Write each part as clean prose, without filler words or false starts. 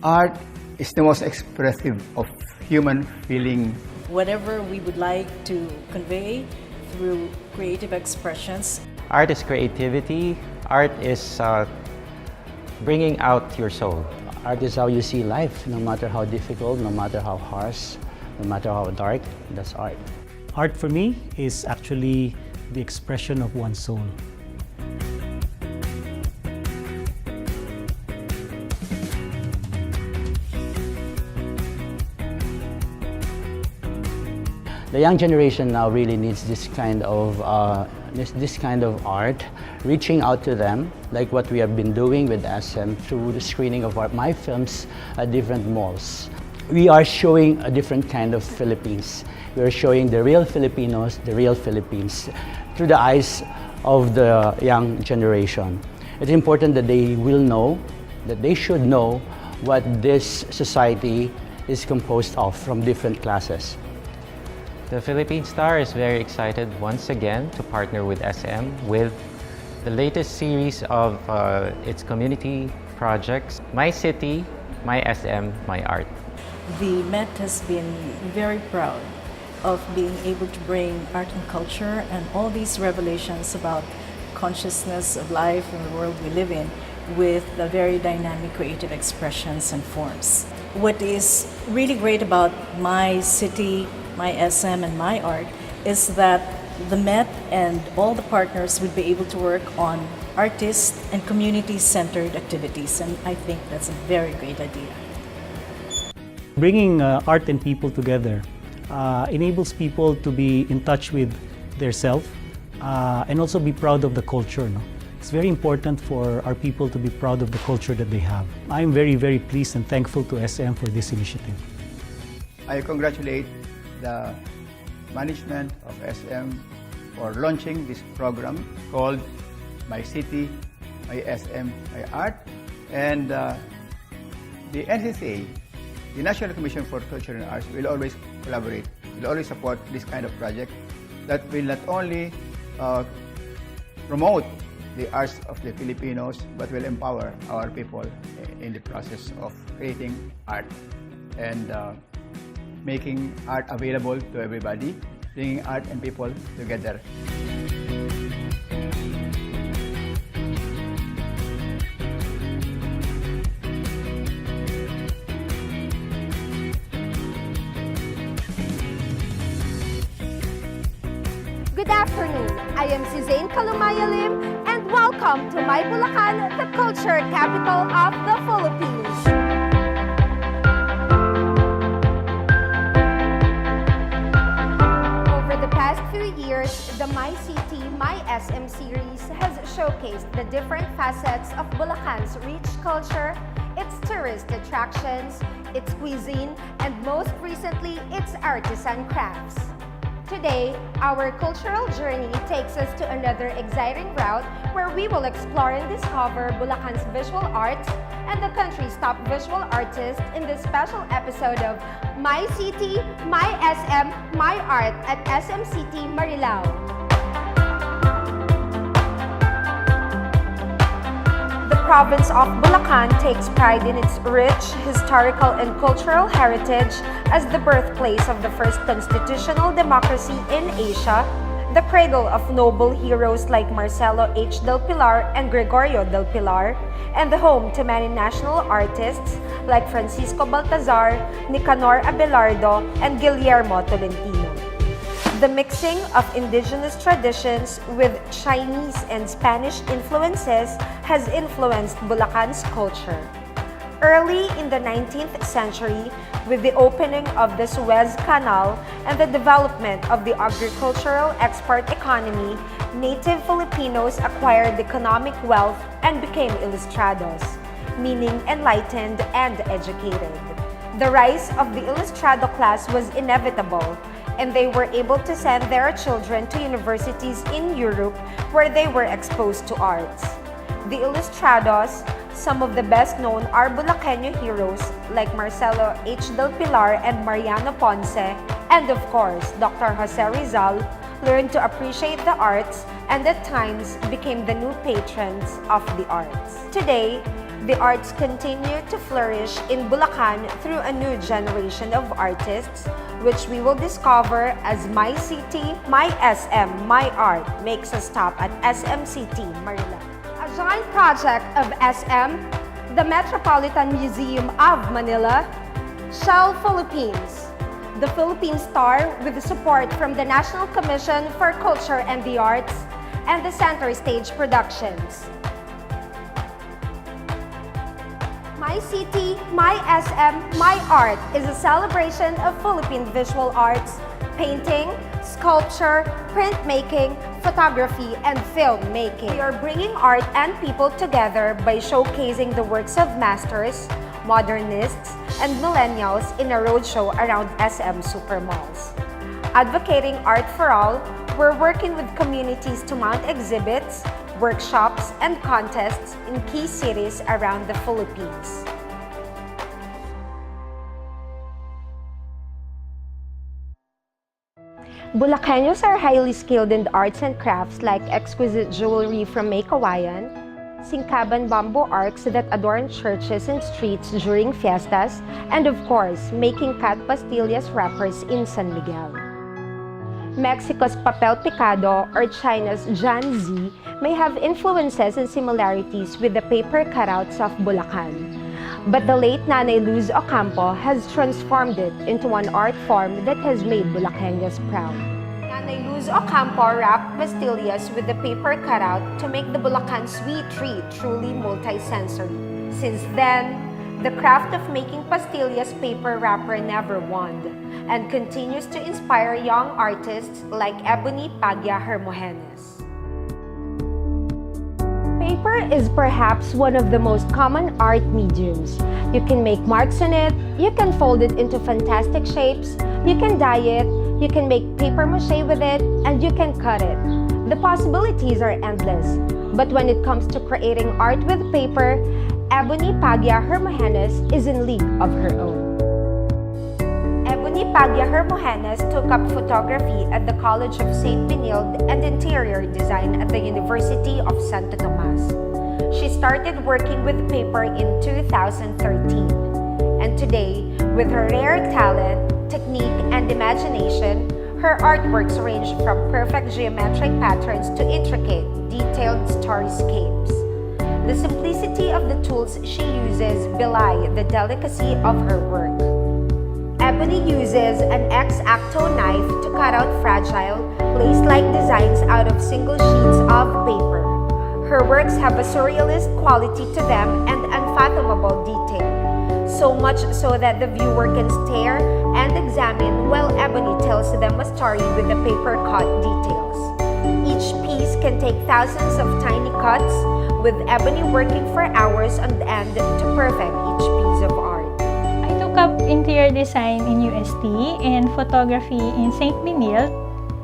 Art is the most expressive of human feeling. Whatever we would like to convey through creative expressions. Art is creativity. Art is bringing out your soul. Art is how you see life, no matter how difficult, no matter how harsh, no matter how dark, that's art. Art for me is actually the expression of one's soul. The young generation now really needs this kind of art, reaching out to them, like what we have been doing with SM through the screening of my films at different malls. We are showing a different kind of Philippines. We are showing the real Filipinos, the real Philippines, through the eyes of the young generation. It's important that they will know, that they should know what this society is composed of from different classes. The Philippine Star is very excited once again to partner with SM with the latest series of its community projects, My City, My SM, My Art. The Met has been very proud of being able to bring art and culture and all these revelations about consciousness of life and the world we live in with the very dynamic creative expressions and forms. What is really great about My City, My SM, and My Art is that the Met and all the partners would be able to work on artist and community-centered activities, and I think that's a very great idea. Bringing art and people together enables people to be in touch with their self and also be proud of the culture. No? It's very important for our people to be proud of the culture that they have. I'm very, very pleased and thankful to SM for this initiative. I congratulate the management of SM for launching this program called My City, My SM, My Art. And the NCCA, the National Commission for Culture and Arts, will always collaborate, will always support this kind of project that will not only promote the arts of the Filipinos, but will empower our people in the process of creating art and making art available to everybody, bringing art and people together. Good afternoon. I am Suzanne Kalumayalim and welcome to my Bulacan, the culture capital of the Philippines. Over the past few years, the My City, My SM series has showcased the different facets of Bulacan's rich culture, its tourist attractions, its cuisine, and most recently, its artisan crafts. Today, our cultural journey takes us to another exciting route where we will explore and discover Bulacan's visual arts and the country's top visual artists in this special episode of My City, My SM, My Art at SM City Marilao. The province of Bulacan takes pride in its rich historical and cultural heritage as the birthplace of the first constitutional democracy in Asia, the cradle of noble heroes like Marcelo H. del Pilar and Gregorio del Pilar, and the home to many national artists like Francisco Baltazar, Nicanor Abelardo, and Guillermo Tolentino. The mixing of indigenous traditions with Chinese and Spanish influences has influenced Bulacan's culture. Early in the 19th century, with the opening of the Suez Canal and the development of the agricultural export economy, native Filipinos acquired economic wealth and became ilustrados, meaning enlightened and educated. The rise of the ilustrado class was inevitable, and they were able to send their children to universities in Europe where they were exposed to arts. The ilustrados, some of the best known are Bulaqueño heroes like Marcelo H. del Pilar and Mariano Ponce, and of course, Dr. Jose Rizal, learned to appreciate the arts and at times became the new patrons of the arts. Today, The arts continue to flourish in Bulacan through a new generation of artists, which we will discover as My City, My SM, My Art makes a stop at SM City Marilao. A joint project of SM, the Metropolitan Museum of Manila, Shell Philippines, the Philippine Star with the support from the National Commission for Culture and the Arts, and the Center Stage Productions. My City, My SM, My Art is a celebration of Philippine visual arts, painting, sculpture, printmaking, photography, and filmmaking. We are bringing art and people together by showcasing the works of masters, modernists, and millennials in a roadshow around SM supermalls. Advocating art for all, we're working with communities to mount exhibits, workshops, and contests in key cities around the Philippines. Bulacanos are highly skilled in arts and crafts like exquisite jewelry from May Kawayan, singkaban bamboo arcs that adorn churches and streets during fiestas, and of course, making cat pastillas wrappers in San Miguel. Mexico's papel picado or China's Janzi may have influences and similarities with the paper cutouts of Bulacan. But the late Nanay Luz Ocampo has transformed it into an art form that has made Bulacanos proud. Nanay Luz Ocampo wrapped pastillas with the paper cutout to make the Bulacan sweet treat truly multi-sensory. Since then, the craft of making pastillas paper wrapper never waned and continues to inspire young artists like Ebony Pagya Hermogenes. Paper is perhaps one of the most common art mediums. You can make marks on it, you can fold it into fantastic shapes, you can dye it, you can make paper mache with it, and you can cut it. The possibilities are endless. But when it comes to creating art with paper, Ebony Pagya Hermogenes is in league of her own. Ebony Pagya Hermogenes took up photography at the College of St. Benilde and interior design at the University of Santo Tomas. She started working with paper in 2013. And today, with her rare talent, technique, and imagination, her artworks range from perfect geometric patterns to intricate, detailed storyscapes. The simplicity of the tools she uses belie the delicacy of her work. Ebony uses an X-Acto knife to cut out fragile, lace-like designs out of single sheets of paper. Her works have a surrealist quality to them and unfathomable detail, so much so that the viewer can stare and examine while Ebony tells them a story with the paper-cut details. Each piece can take thousands of tiny cuts, with Ebony working for hours on end to perfect each piece of art. I took up interior design in UST and photography in St. Benilde.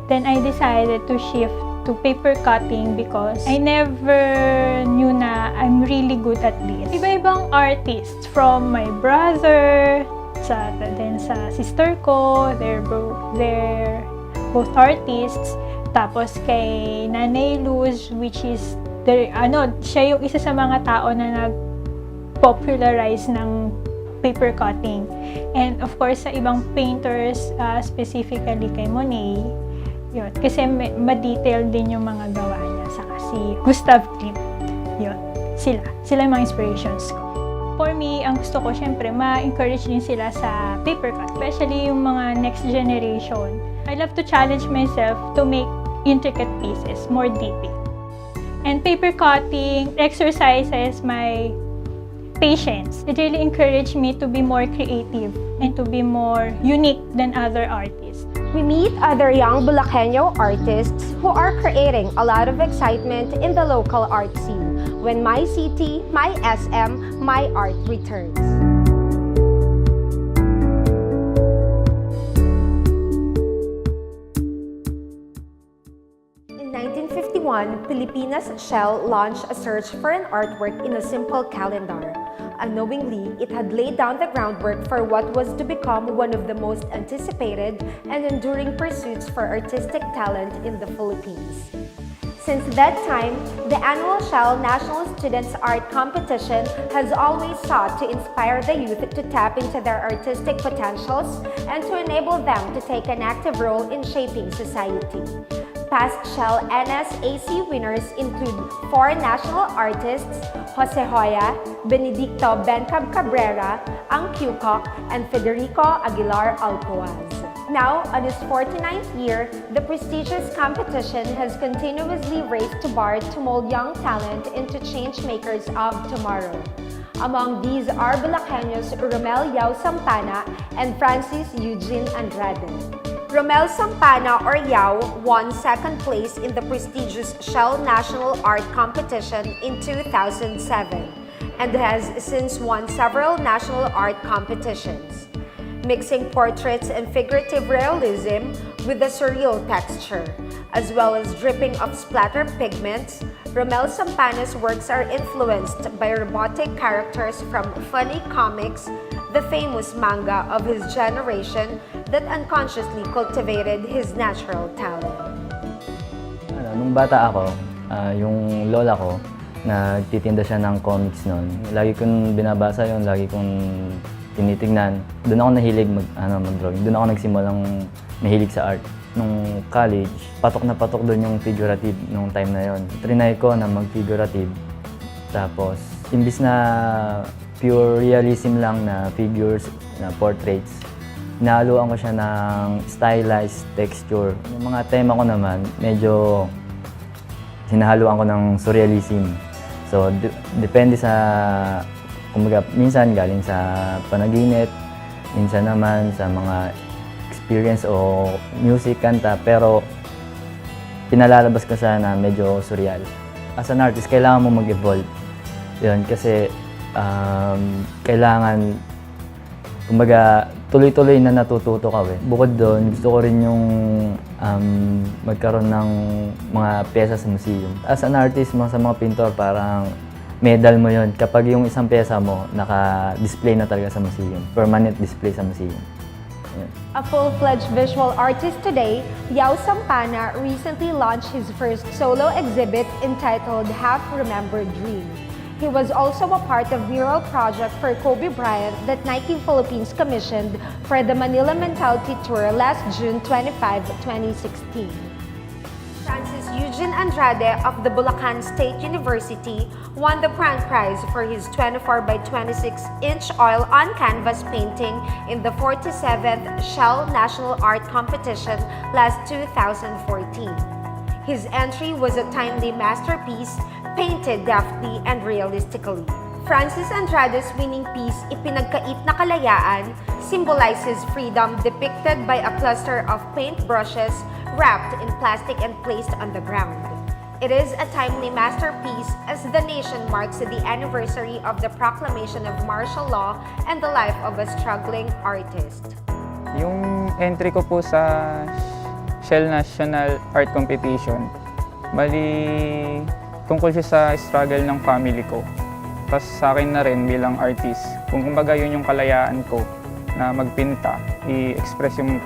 Then I decided to shift to paper cutting because I never knew na I'm really good at this. Iba-ibang artists from my brother, then sa sister ko, they're both artists. Tapos kay Nanay Luz, which is siya yung isa sa mga tao na nag-popularize ng paper cutting. And of course, sa ibang painters, specifically kay Monet, yun. Kasi ma-detail din yung mga gawa niya. Saka si Gustav Klimt, yun. Sila yung mga inspirations ko. For me, ang gusto ko, syempre, ma-encourage din sila sa paper cut. Especially yung mga next generation. I love to challenge myself to make intricate pieces, more detailed. And paper cutting exercises my patience. It really encouraged me to be more creative and to be more unique than other artists. We meet other young Bulacanyo artists who are creating a lot of excitement in the local art scene when My City, My SM, My Art returns. In 1951, Pilipinas Shell launched a search for an artwork in a simple calendar. Unknowingly, it had laid down the groundwork for what was to become one of the most anticipated and enduring pursuits for artistic talent in the Philippines. Since that time, the annual Shell National Students Art Competition has always sought to inspire the youth to tap into their artistic potentials and to enable them to take an active role in shaping society. Past Shell NSAC winners include 4 national artists, Jose Hoya, Benedicto Bencab Cabrera, Ang Cucoc, and Federico Aguilar Alcoaz. Now, on its 49th year, the prestigious competition has continuously raised the bar to mold young talent into change makers of tomorrow. Among these are Bulacanos Romel Yao Sampana and Francis Eugene Andrade. Romel Sampana or Yao won 2nd place in the prestigious Shell National Art Competition in 2007 and has since won several national art competitions. Mixing portraits and figurative realism with a surreal texture, as well as dripping of splatter pigments, Romel Sampana's works are influenced by robotic characters from funny comics, the famous manga of his generation that unconsciously cultivated his natural talent. Nung bata ako, yung lola ko, nagtitinda siya ng comics noon. Lagi kong binabasa yun, lagi kong tinitignan. Doon ako nahilig mag-drawing. Doon ako nagsimulang mahilig sa art. Nung college, patok na patok doon yung figurative nung time na yon. Trinay ko na mag-figurative. Tapos, imbis na pure realism lang na figures, na portraits, inahaluan ko siya ng stylized texture. Yung mga tema ko naman, medyo hinahaluan ko ng surrealism. So, depende sa, kumbaga, minsan galing sa panaginip, minsan naman sa mga experience o music, kanta, pero pinalalabas ko siya na medyo surreal. As an artist, kailangan mo mag-evolve. Yun, kasi kailangan, kumbaga, tuloy-tuloy na natututo ka. Bukod doon, gusto ko rin yung magkaroon ng mga pyesa sa museum. As an artist, sa mga pintor, parang medal mo yon kapag yung isang pyesa mo naka-display na talaga sa museum. Permanent display sa museum. Yan. A full-fledged visual artist today, Yao Sampana recently launched his first solo exhibit entitled Half-Remembered Dream. He was also a part of mural project for Kobe Bryant that Nike Philippines commissioned for the Manila Mentality Tour last June 25, 2016. Francis Eugene Andrade of the Bulacan State University won the grand prize for his 24 by 26-inch oil-on-canvas painting in the 47th Shell National Art Competition last 2014. His entry was a timely masterpiece, painted deftly and realistically. Francis Andrade's winning piece, Ipinagkait na Kalayaan, symbolizes freedom depicted by a cluster of paintbrushes wrapped in plastic and placed on the ground. It is a timely masterpiece as the nation marks the anniversary of the proclamation of martial law and the life of a struggling artist. Yung entry ko po sa Shell National Art Competition, bali tungkol siya sa struggle ng family ko. Tapos sa akin na rin bilang artist, kung kumbaga yun yung kalayaan ko na magpinta, i-express yung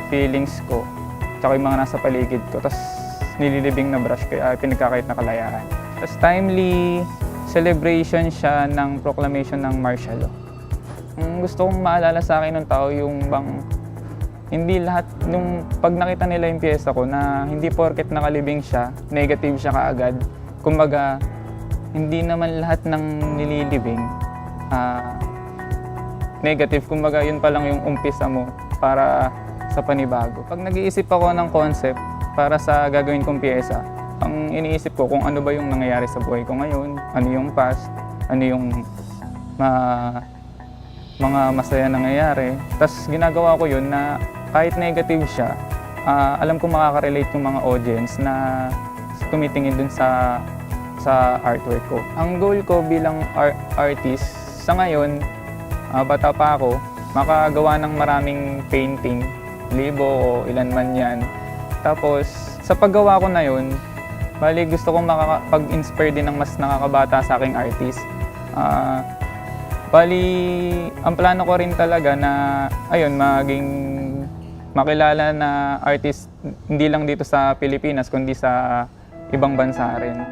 feelings ko, tsaka yung mga nasa paligid ko, tapos nililibing na brush kaya pinagkakait na kalayaan. Tapos timely celebration siya ng proclamation ng martial law. Gusto kong maalala sa akin ng tao yung bang hindi lahat, nung pag nakita nila yung piyesa ko na hindi porket nakalibing siya, negative siya kaagad. Kumbaga, hindi naman lahat ng nililibing negative. Kumbaga, yun pa lang yung umpisa mo para sa panibago. Pag nag-iisip ako ng concept para sa gagawin kong piyesa, ang iniisip ko kung ano ba yung nangyayari sa buhay ko ngayon, ano yung past, ano yung mga masaya nangyayari. Tapos ginagawa ko yun na kahit negative siya, alam ko makaka-relate yung mga audience na tumitingin dun sa artwork ko. Ang goal ko bilang artist, sa ngayon, bata pa ako, makagawa ng maraming painting, libo o ilan man yan. Tapos, sa paggawa ko na yun, bali gusto kong makapag-inspire din ng mas nakakabata sa aking artist. Bali, ang plano ko rin talaga na, ayun, maging makilala na artist hindi lang dito sa Pilipinas kundi sa ibang bansa rin.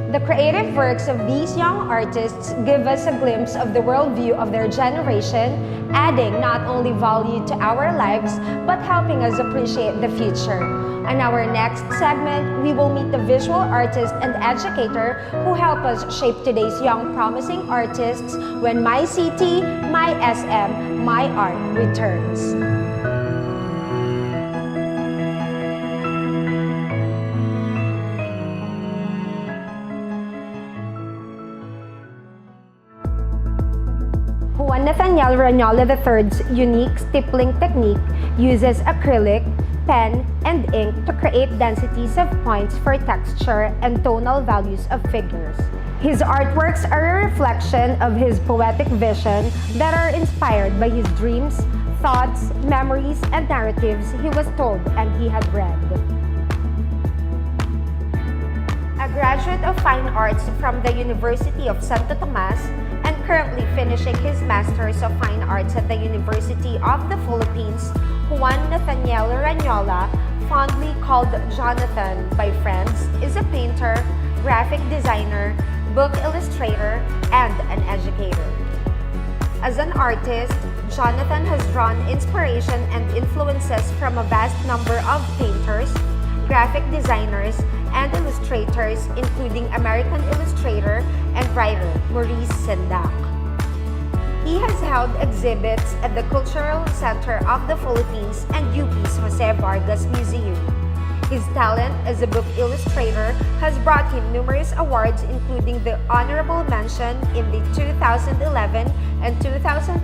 The creative works of these young artists give us a glimpse of the worldview of their generation, adding not only value to our lives, but helping us appreciate the future. In our next segment, we will meet the visual artist and educator who help us shape today's young promising artists when My City, My SM, My Art returns. Juan Nathaniel Ranyola III's unique stippling technique uses acrylic, pen, and ink to create densities of points for texture and tonal values of figures. His artworks are a reflection of his poetic vision that are inspired by his dreams, thoughts, memories, and narratives he was told and he had read. A graduate of Fine Arts from the University of Santo Tomas and currently finishing his Masters of Fine Arts at the University of the Philippines, Juan Nathaniel Ranyola, fondly called Jonathan by friends, is a painter, graphic designer, book illustrator, and an educator. As an artist, Jonathan has drawn inspiration and influences from a vast number of painters, graphic designers, and illustrators, including American illustrator and writer Maurice Sendak. He has held exhibits at the Cultural Center of the Philippines and UP's Jose Vargas Museum. His talent as a book illustrator has brought him numerous awards, including the honorable mention in the 2011 and 2012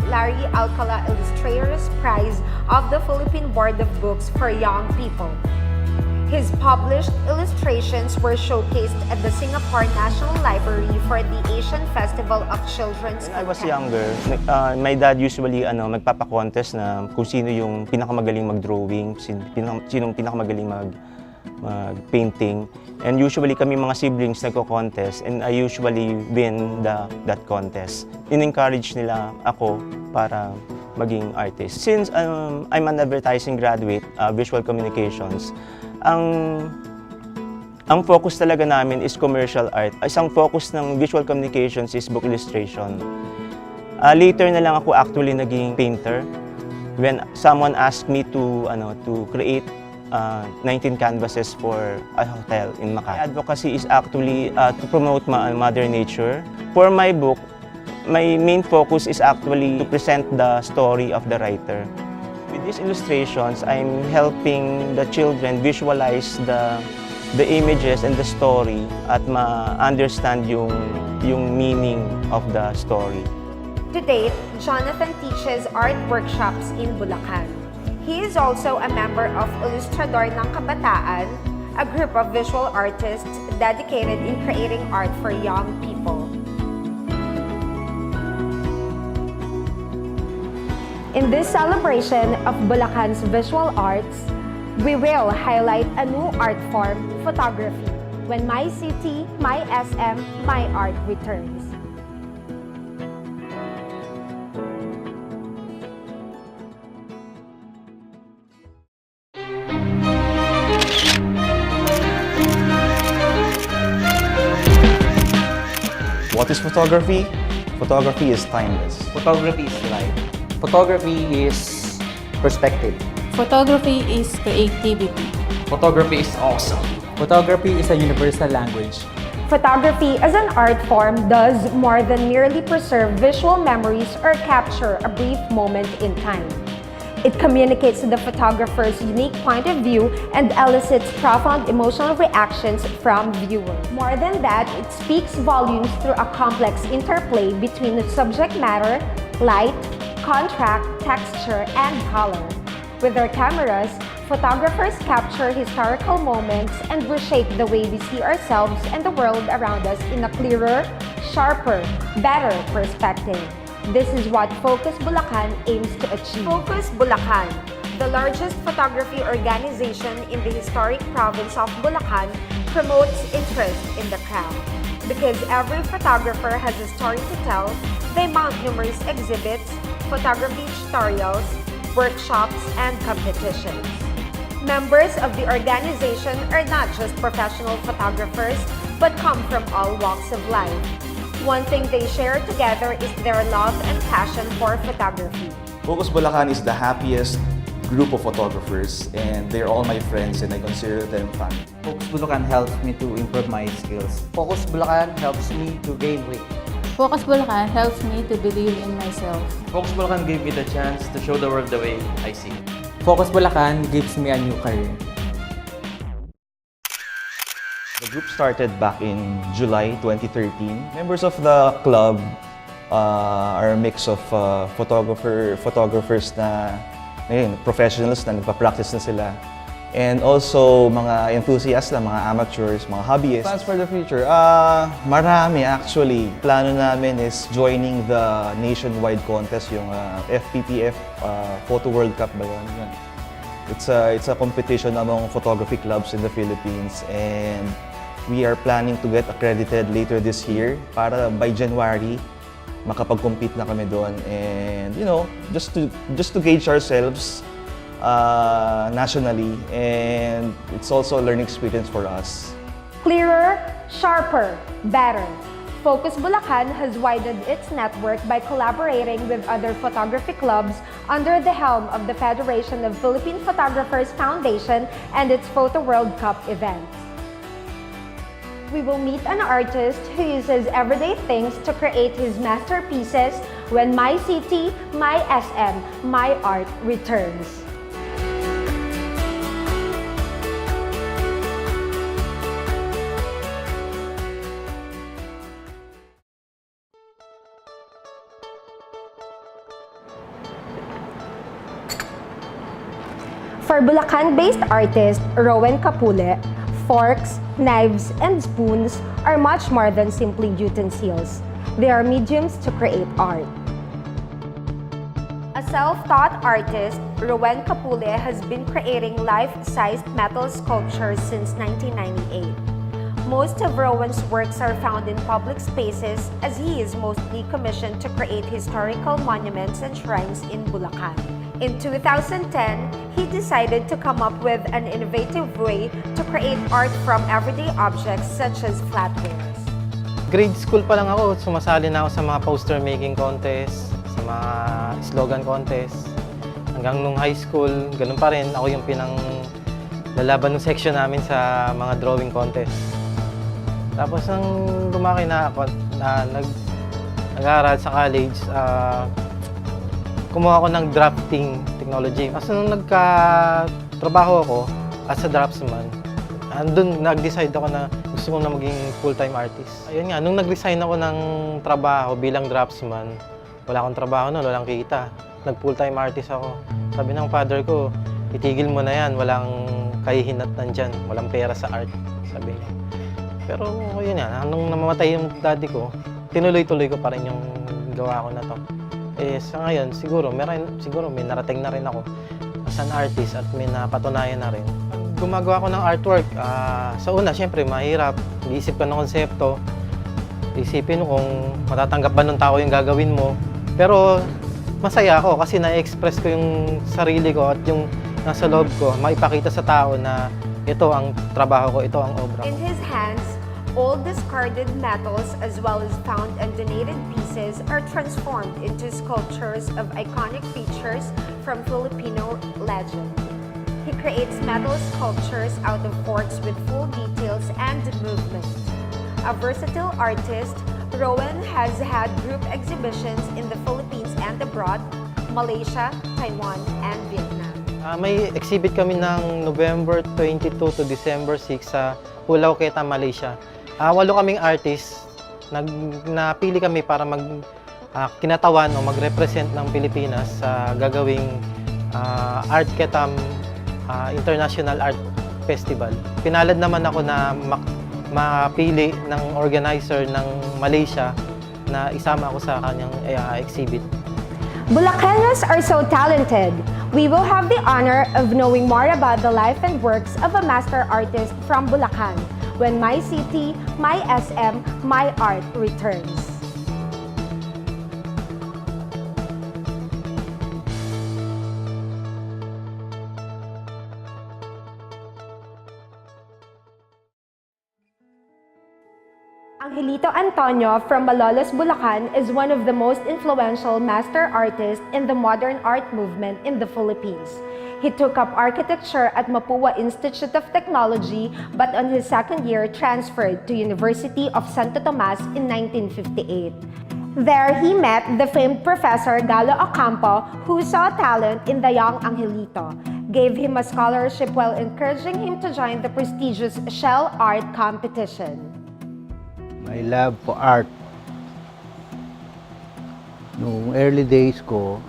Larry Alcala Illustrators Prize of the Philippine Board of Books for Young People. His published illustrations were showcased at the Singapore National Library for the Asian Festival of Children's When I was Content. younger, my dad usually magpapa-contest na kung sino yung pinakamagaling mag-drawing, sinong pinakamagaling mag-painting. And usually kami mga siblings nagko-contest and I usually win that contest. In-encourage nila ako para maging artist. Since I'm an advertising graduate, visual communications, ang focus talaga namin is commercial art. Isang focus ng visual communications is book illustration. Later na lang ako actually naging painter when someone asked me to create 19 canvases for a hotel in Makati. Advocacy is actually to promote Mother Nature. For my book, my main focus is actually to present the story of the writer. With these illustrations, I'm helping the children visualize the images and the story at ma-understand yung meaning of the story. To date, Jonathan teaches art workshops in Bulacan. He is also a member of Ilustrador ng Kabataan, a group of visual artists dedicated in creating art for young people. In this celebration of Bulacan's visual arts, we will highlight a new art form, photography, when My City, My SM, My Art returns. What is photography? Photography is timeless. Photography is life. Photography is perspective. Photography is creativity. Photography is awesome. Photography is a universal language. Photography as an art form does more than merely preserve visual memories or capture a brief moment in time. It communicates the photographer's unique point of view and elicits profound emotional reactions from viewers. More than that, it speaks volumes through a complex interplay between the subject matter, light, contrast, texture, and color. With their cameras, photographers capture historical moments and reshape the way we see ourselves and the world around us in a clearer, sharper, better perspective. This is what Focus Bulacan aims to achieve. Focus Bulacan, the largest photography organization in the historic province of Bulacan, promotes interest in the craft. Because every photographer has a story to tell, they mount numerous exhibits, photography tutorials, workshops, and competitions. Members of the organization are not just professional photographers, but come from all walks of life. One thing they share together is their love and passion for photography. Focus Bulacan is the happiest group of photographers, and they're all my friends, and I consider them family. Focus Bulacan helps me to improve my skills. Focus Bulacan helps me to gain weight. Focus Bulacan helps me to believe in myself. Focus Bulacan gave me the chance to show the world the way I see. Focus Bulacan gives me a new career. The group started back in July 2013. Members of the club are a mix of photographers na professionals na nagpa-practice na sila. And also mga enthusiasts lang, mga amateurs, mga hobbyists. Plans for the future? Marami actually. Plano namin is joining the nationwide contest, yung FPPF Photo World Cup ba yun? It's a competition among photography clubs in the Philippines, and we are planning to get accredited later this year para by January makapag-compete na kami doon, and you know, just to gauge ourselves nationally, and it's also a learning experience for us. Clearer, sharper, better. Focus Bulacan has widened its network by collaborating with other photography clubs under the helm of the Federation of Philippine Photographers Foundation and its Photo World Cup events. We will meet an artist who uses everyday things to create his masterpieces when My City, My SM, My Art returns. For Bulacan-based artist Rowan Capule, forks, knives, and spoons are much more than simply utensils. They are mediums to create art. A self-taught artist, Rowan Capule has been creating life-sized metal sculptures since 1998. Most of Rowan's works are found in public spaces as he is mostly commissioned to create historical monuments and shrines in Bulacan. In 2010, he decided to come up with an innovative way to create art from everyday objects such as flatwares. Grade school pa lang ako, sumasali na ako sa mga poster making contest, sa mga slogan contest. Hanggang nung high school, ganun pa rin, ako yung lalaban ng section namin sa mga drawing contest. Tapos nang lumaki na ako, nag-aaral sa college, kumuha ako ng drafting technology. Kasi nung nagka-trabaho ako as a draftsman, andun nag-decide ako na gusto ko na maging full-time artist. Ayun nga, nung nag-resign ako ng trabaho bilang draftsman, wala akong trabaho noon, walang kita. Nag-full-time artist ako. Sabi ng father ko, itigil mo na yan, walang kahihinatnan dyan, walang pera sa art, sabi niya. Pero yun nga, nung namamatay yung daddy ko, tinuloy-tuloy ko pa rin yung gawa ko na to. Eh, sa ngayon, siguro may narating na rin ako as an artist at may napatunayan na rin. Gumagawa ko ng artwork, sa una, syempre, mahirap. Iisip ka ng konsepto, isipin mo kung matatanggap ba ng tao yung gagawin mo. Pero masaya ako kasi na-express ko yung sarili ko at yung nasa loob ko, maipakita sa tao na ito ang trabaho ko, ito ang obra ko. In his hands, old discarded metals as well as found and donated pieces are transformed into sculptures of iconic features from Filipino legend. He creates metal sculptures out of forks with full details and movement. A versatile artist, Rowan has had group exhibitions in the Philippines and abroad, Malaysia, Taiwan, and Vietnam. May exhibit kami ng November 22 to December 6 sa Pulau Keta, Malaysia. 8 kaming artist, napili kami para kinatawan o mag-represent ng Pilipinas sa gagawing Art Ketam International Art Festival. Pinalad naman ako na mapili ng organizer ng Malaysia na isama ako sa kanyang exhibit. Bulacanos are so talented. We will have the honor of knowing more about the life and works of a master artist from Bulacan when My City, My SM, My Art returns. Angelito Antonio from Malolos, Bulacan is one of the most influential master artists in the modern art movement in the Philippines. He took up architecture at Mapua Institute of Technology, but on his second year transferred to University of Santo Tomas in 1958. There he met the famed Professor Galo Ocampo, who saw talent in the young Angelito, gave him a scholarship while encouraging him to join the prestigious Shell Art Competition. My love for art. Noong early days ko,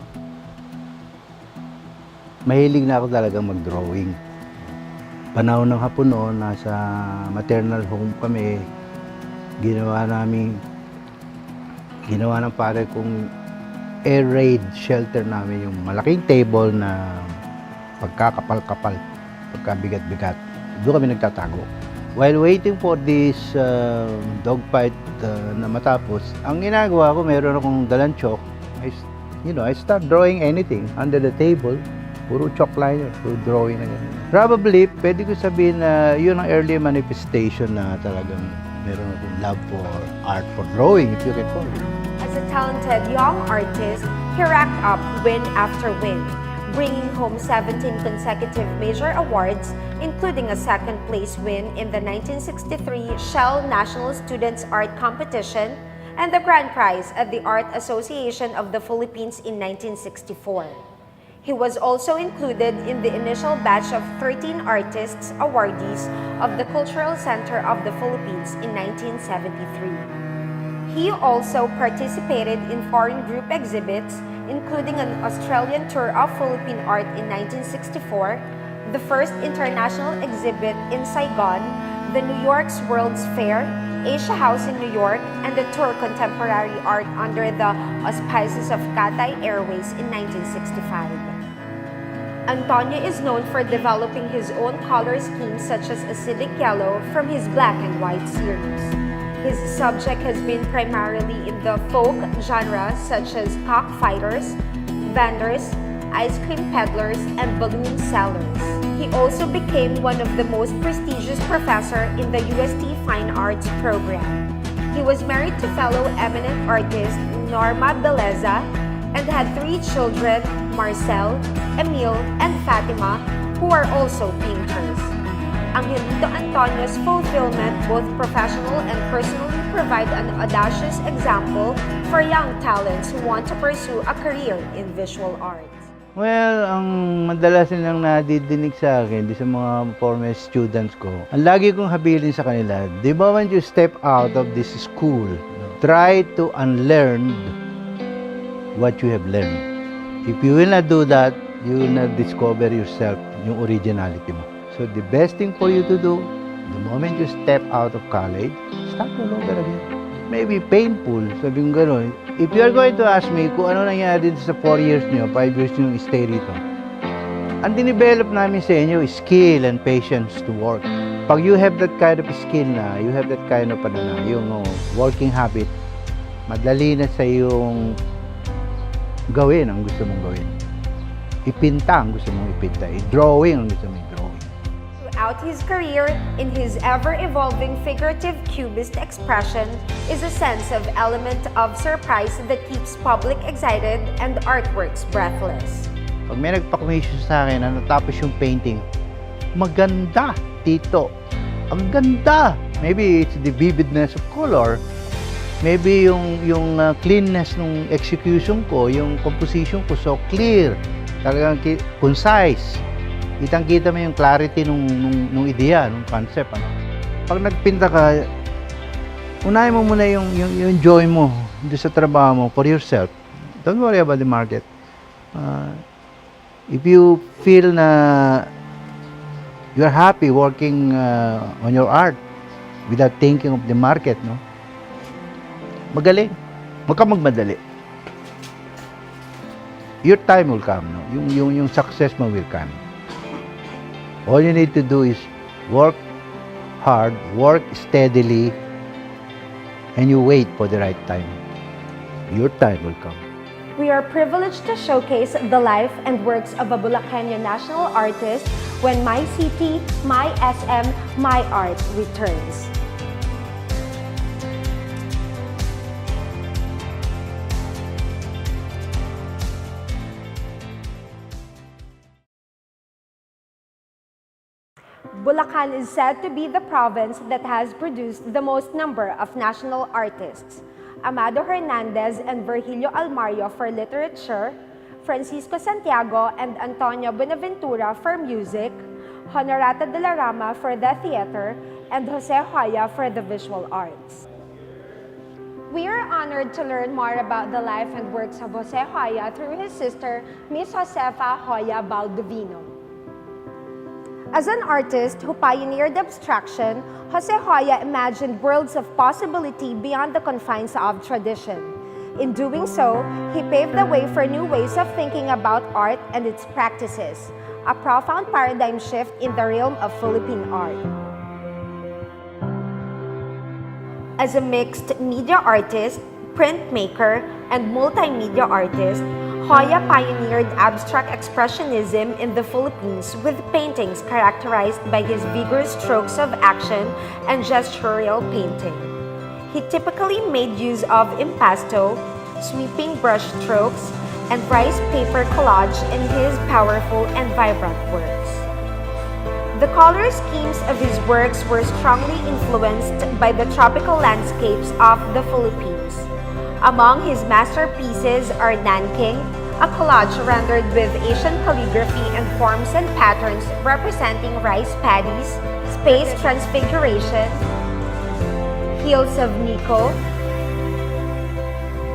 mahilig na ako talagang mag-drawing. Panahon ng hapon noon, nasa maternal home kami, ginawa ng pare kong air raid shelter namin, yung malaking table na pagkakapal-kapal, pagkabigat-bigat. Doon kami nagtatago. While waiting for this dogfight na matapos, ang ginagawa ko, meron akong dalang chalk. I start drawing anything under the table. Puro chalk liner, puro drawing na ganyan. Probably, pwede ko sabihin na yun ang early manifestation na talagang meron akong love for art, for drawing, if you can call it. As a talented young artist, he racked up win after win, bringing home 17 consecutive major awards, including a second-place win in the 1963 Shell National Students Art Competition and the grand prize at the Art Association of the Philippines in 1964. He was also included in the initial batch of 13 artists awardees of the Cultural Center of the Philippines in 1973. He also participated in foreign group exhibits, including an Australian tour of Philippine art in 1964, the first international exhibit in Saigon, the New York's World's Fair, Asia House in New York, and the tour Contemporary Art under the auspices of Cathay Airways in 1965. Antonio is known for developing his own color schemes such as acidic yellow from his black and white series. His subject has been primarily in the folk genre such as cockfighters, vendors, ice cream peddlers, and balloon sellers. He also became one of the most prestigious professors in the UST Fine Arts program. He was married to fellow eminent artist Norma Beleza and had 3 children, Marcel, Emil, and Fatima, who are also painters. Angelito Antonio's fulfillment, both professional and personally, provide an audacious example for young talents who want to pursue a career in visual arts. Well, ang madalas nilang nadidinig sa akin, sa mga former students ko, ang lagi kong habilin sa kanila, the moment you step out of this school, try to unlearn what you have learned. If you will not do that, you will not discover yourself, yung originality mo. So the best thing for you to do, the moment you step out of college, start all over again. Maybe painful, sabi kong gano'n. If you are going to ask me kung ano nangyari sa 4 years nyo, 5 years nyo stay rito, ang dinidevelop namin sa inyo is skill and patience to work. Pag you have that kind of skill na, you have that kind of yung working habit, madali na sa yung gawin ang gusto mong gawin. Ipinta ang gusto mong ipinta. I-drawing ang gusto mong i-drawing. Throughout his career, in his ever-evolving figurative cubist expression is a sense of element of surprise that keeps public excited and artworks breathless. Pag may nagpa-commission sa akin na natapos yung painting, maganda, tito. Ang ganda! Maybe it's the vividness of color. Maybe yung cleanness ng execution ko, yung composition ko so clear, talagang concise. Kitang-kita mo yung clarity nung ideya, nung concept. Ano? Pag nagpinta ka, unahin mo muna yung joy mo doon sa trabaho mo for yourself. Don't worry about the market. If you feel na you're happy working on your art without thinking of the market, no? Magaling. Huwag ka magmadali. Your time will come, no? Yung success mo will come. All you need to do is work hard, work steadily, and you wait for the right time. Your time will come. We are privileged to showcase the life and works of a Bulacanio national artist when My City, My SM, My Art returns. Bulacan is said to be the province that has produced the most number of national artists. Amado Hernandez and Virgilio Almario for literature, Francisco Santiago and Antonio Buenaventura for music, Honorata de la Rama for the theater, and Jose Hoya for the visual arts. We are honored to learn more about the life and works of Jose Hoya through his sister, Miss Josefa Hoya Baldovino. As an artist who pioneered abstraction, Jose Hoya imagined worlds of possibility beyond the confines of tradition. In doing so, he paved the way for new ways of thinking about art and its practices, a profound paradigm shift in the realm of Philippine art. As a mixed media artist, printmaker, and multimedia artist, Hoya pioneered abstract expressionism in the Philippines with paintings characterized by his vigorous strokes of action and gestural painting. He typically made use of impasto, sweeping brush strokes, and rice paper collage in his powerful and vibrant works. The color schemes of his works were strongly influenced by the tropical landscapes of the Philippines. Among his masterpieces are Nanking, a collage rendered with Asian calligraphy and forms and patterns representing rice paddies, space transfiguration, Hills of Nico,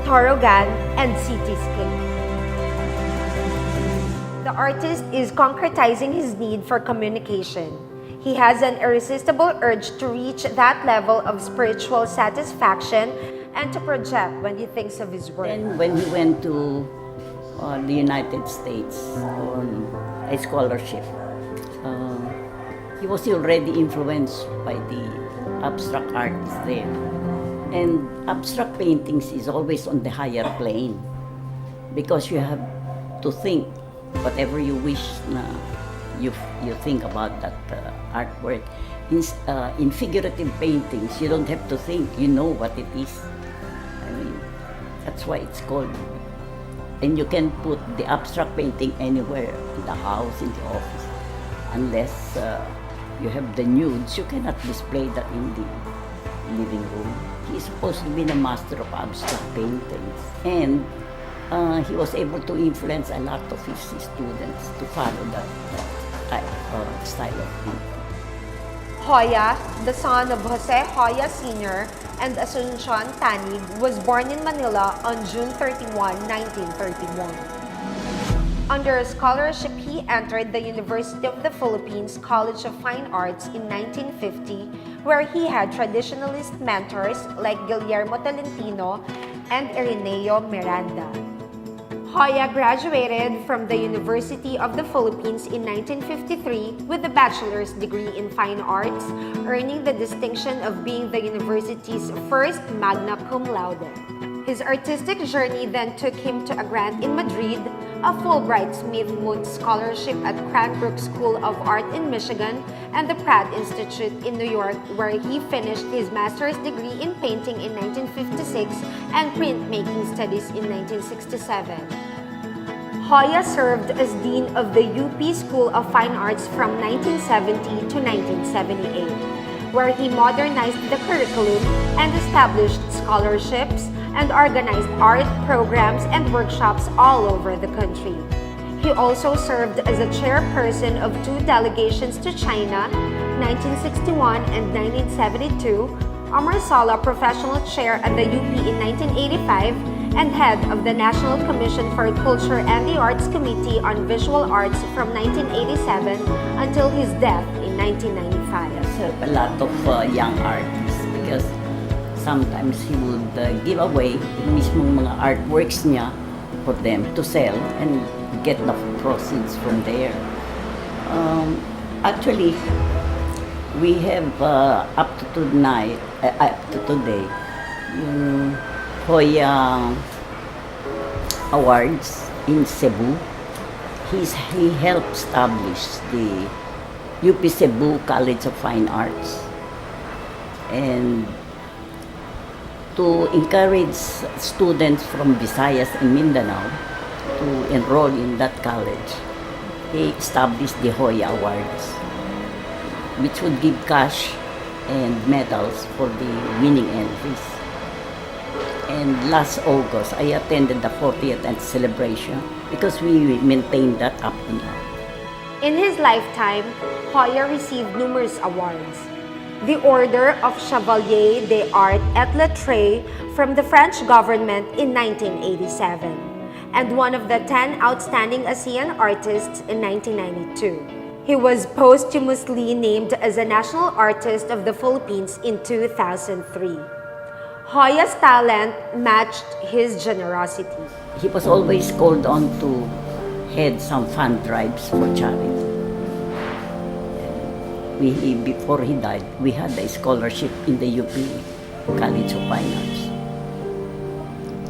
Torogan, and Cityscape. The artist is concretizing his need for communication. He has an irresistible urge to reach that level of spiritual satisfaction and to project when he thinks of his work. Then when he went to the United States on a scholarship, he was already influenced by the abstract artists there. And abstract paintings is always on the higher plane because you have to think whatever you wish na you think about that artwork. In figurative paintings, you don't have to think, you know what it is. I mean, that's why it's called. And you can put the abstract painting anywhere, in the house, in the office. Unless you have the nudes, you cannot display that in the living room. He's supposed to be the master of abstract paintings. And he was able to influence a lot of his students to follow that style of painting. Hoya, the son of Jose Hoya Sr. and Asuncion Tanig, was born in Manila on June 31, 1931. Under a scholarship, he entered the University of the Philippines College of Fine Arts in 1950, where he had traditionalist mentors like Guillermo Tolentino and Ireneo Miranda. Hoya graduated from the University of the Philippines in 1953 with a bachelor's degree in fine arts, earning the distinction of being the university's first magna cum laude. His artistic journey then took him to a grant in Madrid, a Fulbright Smith-Moon Scholarship at Cranbrook School of Art in Michigan, and the Pratt Institute in New York, where he finished his master's degree in painting in 1956 and printmaking studies in 1967. Hoya served as Dean of the UP School of Fine Arts from 1970 to 1978, where he modernized the curriculum and established scholarships and organized art programs and workshops all over the country. He also served as a chairperson of 2 delegations to China, 1961 and 1972, Amarsala Professional Chair at the UP in 1985, and head of the National Commission for Culture and the Arts Committee on Visual Arts from 1987 until his death in 1995. A lot of young artists because sometimes he would give away yung mismong mga artworks niya for them to sell and get the proceeds from there. Actually, we have up to today yung Hoya Awards in Cebu. He helped establish the UP Cebu College of Fine Arts, and to encourage students from Visayas and Mindanao to enroll in that college, he established the Hoya Awards. which would give cash and medals for the winning entries. And last August, I attended the 40th celebration because we maintained that up to now. In his lifetime, Hoya received numerous awards. The Order of Chevalier des Arts et Lettres from the French government in 1987, and one of the 10 outstanding ASEAN artists in 1992. He was posthumously named as a National Artist of the Philippines in 2003. Hoya's talent matched his generosity. He was always called on to head some fund drives for charity. Before he died, we had a scholarship in the UP College of Fine Arts.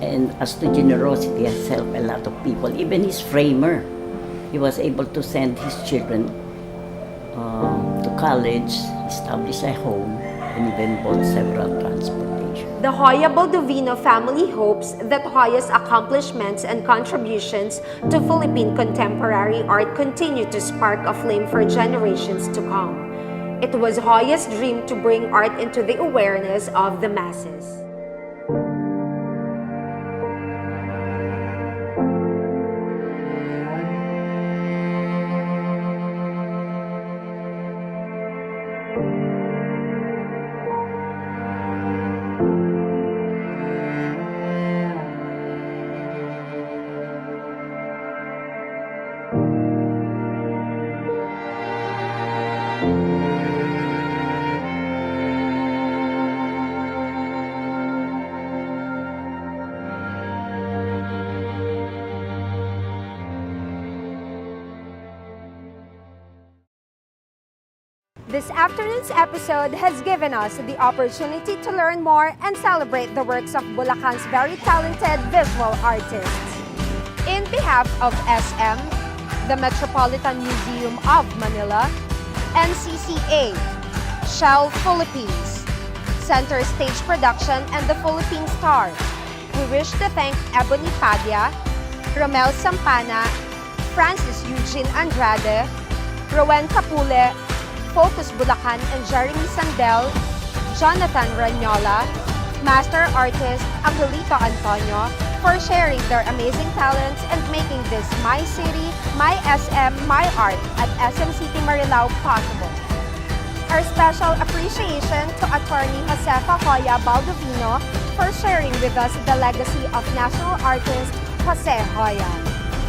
And as to generosity, he has helped a lot of people. Even his framer, he was able to send his children to college, establish a home, and even bought several transportation. The Hoya Baldovino family hopes that Hoya's accomplishments and contributions to Philippine contemporary art continue to spark a flame for generations to come. It was Hoya's dream to bring art into the awareness of the masses. This afternoon's episode has given us the opportunity to learn more and celebrate the works of Bulacan's very talented visual artists. In behalf of SM, the Metropolitan Museum of Manila, NCCA, Shell Philippines, Center Stage Production, and the Philippine Star, we wish to thank Ebony Padilla, Romel Sampana, Francis Eugene Andrade, Rowen Capule, Focus Bulacan and Jeremy Sandel, Jonathan Ranyola, Master Artist Angelito Antonio for sharing their amazing talents and making this My City, My SM, My Art at SM City Marilao possible. Our special appreciation to Attorney Josefa Hoya Baldovino for sharing with us the legacy of national artist Jose Hoya.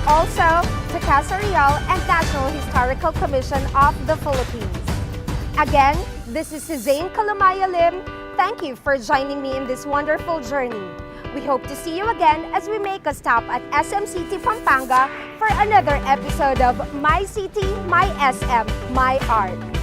Also to Casa Real and National Historical Commission of the Philippines. Again, this is Suzanne Kalumaya Lim. Thank you for joining me in this wonderful journey. We hope to see you again as we make a stop at SM City, Pampanga for another episode of My City, My SM, My Art.